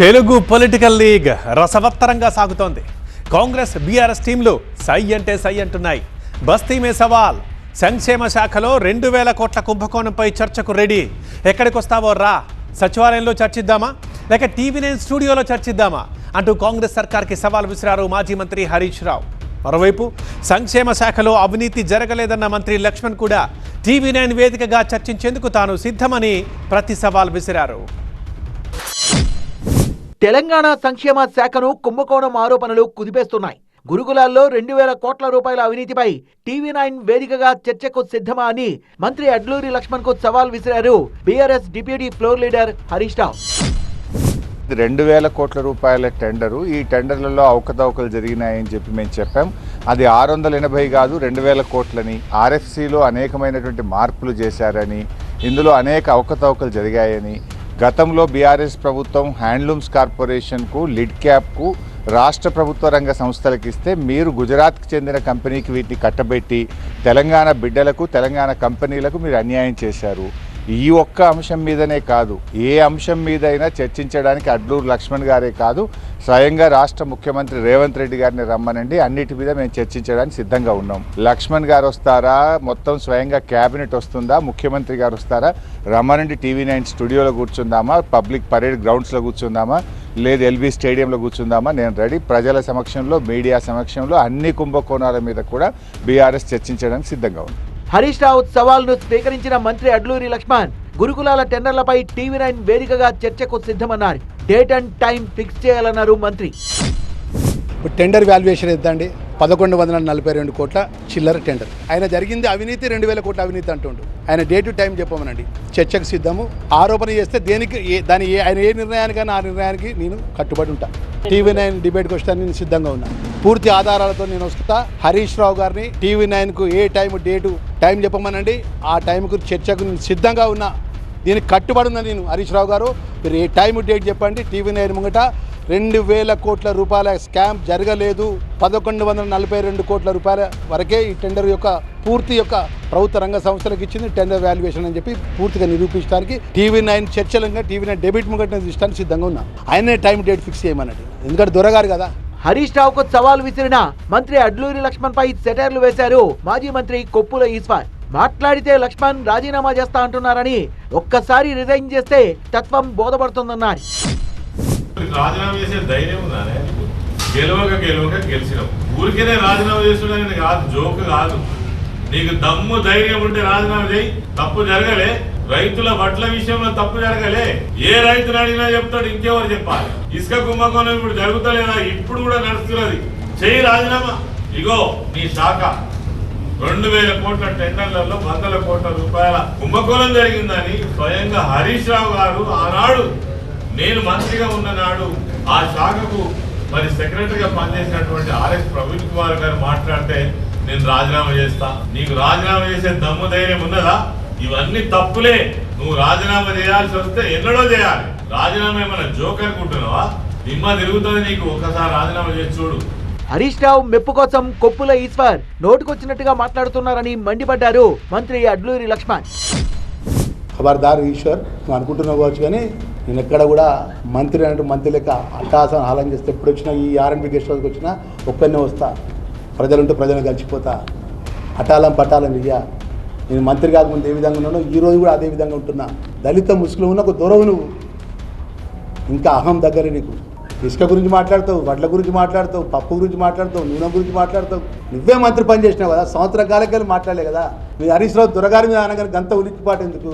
Telugu political league రసవత్తరంగా సాగుతోంది. Congress BRS టీంలు సై అంటే సై అంటున్నాయి. బస్తీ మే సవాల్. సంక్షేమ శాఖలో 2000 కోట్ల కుంభకోణంపై చర్చకు రెడీ. ఎక్కడికి వస్తావో రా, సచివాలయంలో చర్చిద్దామా లేక టీవీ9 స్టూడియోలో చర్చిద్దామా అంటూ కాంగ్రెస్ సర్కార్కి సవాల్ విసిరారు మాజీ మంత్రి హరీష్ రావు. మరోవైపు సంక్షేమ శాఖలో అవినీతి జరగలేదన్న మంత్రి లక్ష్మణ్ కూడా టీవీ9 వేదికగా చర్చించేందుకు తాను సిద్ధమని ప్రతి సవాల్ విసిరారు. తెలంగాణ సంక్షేమ శాఖను కుంభకోణం ఆరోపణలు కుదిపేస్తున్నాయి. గురుకులాల్లో 2000 కోట్ల రూపాయల అవినీతిపై టీవీ9 వేదికగా చర్చకు సిద్ధమా అని మంత్రి అడ్లూరి లక్ష్మణ్ కు సవాల్ విసిరారు BRS deputy floor leader Harish Rao. 2000 కోట్ల రూపాయల టెండరు, ఈ టెండర్లలో అవకతవకలు జరిగినాయని చెప్పి మేము చెప్పాం. అది 680 కాదు 2000 కోట్లని, ఆర్ఎఫ్సిలో అనేకమైనటువంటి మార్పులు చేశారని, ఇందులో అనేక అవకతవకలు జరిగాయని, గతంలో బీఆర్ఎస్ ప్రభుత్వం హ్యాండ్లూమ్స్ కార్పొరేషన్కు, లిడ్ క్యాప్కు, రాష్ట్ర ప్రభుత్వ రంగ సంస్థలకు ఇస్తే మీరు గుజరాత్కి చెందిన కంపెనీకి వీటిని కట్టబెట్టి తెలంగాణ బిడ్డలకు, తెలంగాణ కంపెనీలకు మీరు అన్యాయం చేశారు. ఈ ఒక్క అంశం మీదనే కాదు, ఏ అంశం మీదైనా చర్చించడానికి అడ్లూరు లక్ష్మణ్ గారే కాదు, స్వయంగా రాష్ట్ర ముఖ్యమంత్రి రేవంత్ రెడ్డి గారిని రమ్మనండి, అన్నిటి మీద మేము చర్చించడానికి సిద్ధంగా ఉన్నాం. లక్ష్మణ్ గారు వస్తారా, మొత్తం స్వయంగా క్యాబినెట్ వస్తుందా, ముఖ్యమంత్రి గారు వస్తారా, రమ్మనండి, టీవీ9 స్టూడియోలో కూర్చుందామా, పబ్లిక్ పరేడ్ గ్రౌండ్స్లో కూర్చుందామా, లేదు ఎల్బీ స్టేడియంలో కూర్చుందామా, నేను రెడీ. ప్రజల సమక్షంలో, మీడియా సమక్షంలో అన్ని కుంభకోణాల మీద కూడా బీఆర్ఎస్ చర్చించడానికి సిద్ధంగా ఉంది. హరీష్ రావు సవాల్ను స్వీకరించిన మంత్రి అడ్లూరి లక్ష్మణ్ గురుకులాల టెండర్లపై టీవీ9 వేదికగా చర్చకు సిద్ధమన్నారు. డేట్ అండ్ టైం ఫిక్స్ చేయాలన్నారు మంత్రి. టెండర్ వాల్యుయేషన్ ఎంతండి? 1142 కోట్ల చిల్లర టెండర్. ఆయన జరిగింది అవినీతి, 2000 కోట్ల అవినీతి అంటుండు. ఆయన డేట్ టైం చెప్పమనండి, చర్చకు సిద్ధము. ఆరోపణ చేస్తే దేనికి ఆయన ఏ నిర్ణయానికైనా ఆ నిర్ణయానికి నేను కట్టుబడి ఉంటాను. టీవీ9 డిబేట్కి వస్తాను, నేను సిద్ధంగా ఉన్నాను. పూర్తి ఆధారాలతో నేను వస్తా. హరీష్ రావు గారిని టీవీ9కు ఏ టైం చెప్పమనండి, ఆ టైంకు చర్చకు నేను సిద్ధంగా ఉన్నా. దీనికి కట్టుబడి ఉన్నా నేను. హరీష్ రావు గారు మీరు ఏ టైం డేట్ చెప్పండి. టీవీ9 ముంగట 2000 కోట్ల రూపాయల స్కామ్ జరగలేదు, 1142 కోట్ల రూపాయల వరకే ఈ టెండర్ యొక్క పూర్తి ప్రభుత్వ రంగ సంస్థలకు ఇచ్చింది టెండర్ వాల్యుయేషన్ అని చెప్పి పూర్తిగా నిరూపించడానికి టీవీ9 చర్చలంగా టీవీ9 డెబిట్ ముంగట ఇష్టానికి సిద్ధంగా ఉన్నా. ఆయనే టైం డేట్ ఫిక్స్ చేయమనండి, ఎందుకంటే దొరగారు కదా. హరీష్ రావుకు సవాల్ విసిరిన మంత్రి అడ్లూరి లక్ష్మణ్ పై సెటైర్లు వేశారు మాజీ మంత్రి కొప్పుల ఈశ్వర్. మాట్లాడితే లక్ష్మణ్ రాజీనామా చేస్తా అంటున్నారని, ఒక్కసారి రిజైన్ చేస్తే తత్వం బోధపడుతుందన్నారు. రాజీనామా చేసే ధైర్యం ఉందానే? గెలవక గెలిచినావు, ఊరికేనే రాజీనామా చేస్తున్నాను కాదు, జోక్ కాదు. నీకు దమ్ము ధైర్యం ఉంటే రాజీనామా చేయి. తప్పు జరగలే, రైతుల వడ్ల విషయంలో తప్పు జరగలే. ఏ రైతులు అడిగినా చెప్తాడు, ఇంకెవరు చెప్పాలి? ఇసుక కుంభకోణం ఇప్పుడు జరుగుతలేదా? ఇప్పుడు కూడా నడుస్తున్నది. చెయ్యి రాజీనామా. ఇగో నీ శాఖ 2000 కోట్ల టెండర్లలో 100 కోట్ల రూపాయల కుంభకోణం జరిగిందని స్వయంగా హరీష్ రావు గారు ఆనాడు నేను మంత్రిగా ఉన్న నాడు ఆ శాఖకు మరి సెక్రటరీగా పనిచేసినటువంటి ఆర్ఎస్ ప్రవీణ్ కుమార్ గారు మాట్లాడితే నేను రాజీనామా చేస్తా. నీకు రాజీనామా చేసే దమ్ము ధైర్యం ఉన్నదా? ఇవన్నీ తప్పులే. నువ్వు రాజీనామా చేయాల్సి వస్తే ఎన్నడో చేయాలి. రాజీనామా ఏమైనా జోక్ అనుకుంటున్నావా? దిమ్మ తిరుగుతుంది నీకు. ఒకసారి రాజీనామా చేసి చూడు. హరీష్ రావు మెప్పు కోసం కొప్పుల ఈశ్వర్ నోటుకొచ్చినట్టుగా మాట్లాడుతున్నారని మండిపడ్డారు మంత్రి అడ్లూరి లక్ష్మణ్. ఖబర్దార్ ఈశ్వర్, నువ్వు అనుకుంటున్నావు కావచ్చు, కానీ నేను ఎక్కడ కూడా మంత్రి అంటే మంత్రి లెక్క అట్టాసన హాలం చేస్తే ఎప్పుడు వచ్చినా ఈ ఆర్ఎండ్బి గెస్ట్ హౌస్కి వచ్చినా ఒక్కరినే వస్తా. ప్రజలుంటే ప్రజలను కలిసిపోతా. అటాలం పట్టాలని ఇయ్యా. నేను మంత్రి కాకముందు ఏ విధంగా ఉన్నానో ఈరోజు కూడా అదే విధంగా ఉంటున్నా. దళిత ముస్లిం ఉన్న ఒక దొరవు నువ్వు. ఇంకా అహం దగ్గర నీకు. ఇసుక గురించి మాట్లాడతావు, వడ్ల గురించి మాట్లాడతావు, పప్పు గురించి మాట్లాడతావు, నూనె గురించి మాట్లాడతావు. నువ్వే మంత్రి పని చేసినావు కదా, సంవత్సరం కాలకెళ్ళి మాట్లాడలే కదా. మీ హరీష్ రావు దొరగారి మీద అనగానే గంత ఉలిక్కిపాటు ఎందుకు?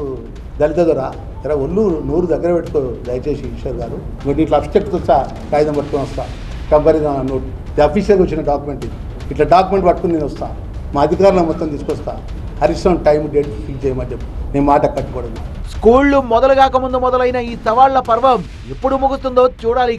దళిత దొర ఇలా ఒళ్ళు నూరు దగ్గర పెట్టుకో దయచేసి ఈశ్వర్ గారు. ఇంకోటి ఇట్లా అబ్స్ట్రక్ట్ వస్తా, కాగితం పట్టుకొని వస్తా, కంపెనీ నోట్ అఫీషియల్గా వచ్చిన డాక్యుమెంట్ ఇది. ఇట్లా డాక్యుమెంట్ పట్టుకుని నేను వస్తా, మా అధికారులను మొత్తం తీసుకొస్తా. Harish Rao time date fix చేయమని చెప్పి నేను మాట కట్టుకోవడం. స్కూళ్లు మొదలు కాకముందు మొదలైన ఈ సవాళ్ల పర్వం ఎప్పుడు ముగుస్తుందో చూడాలి.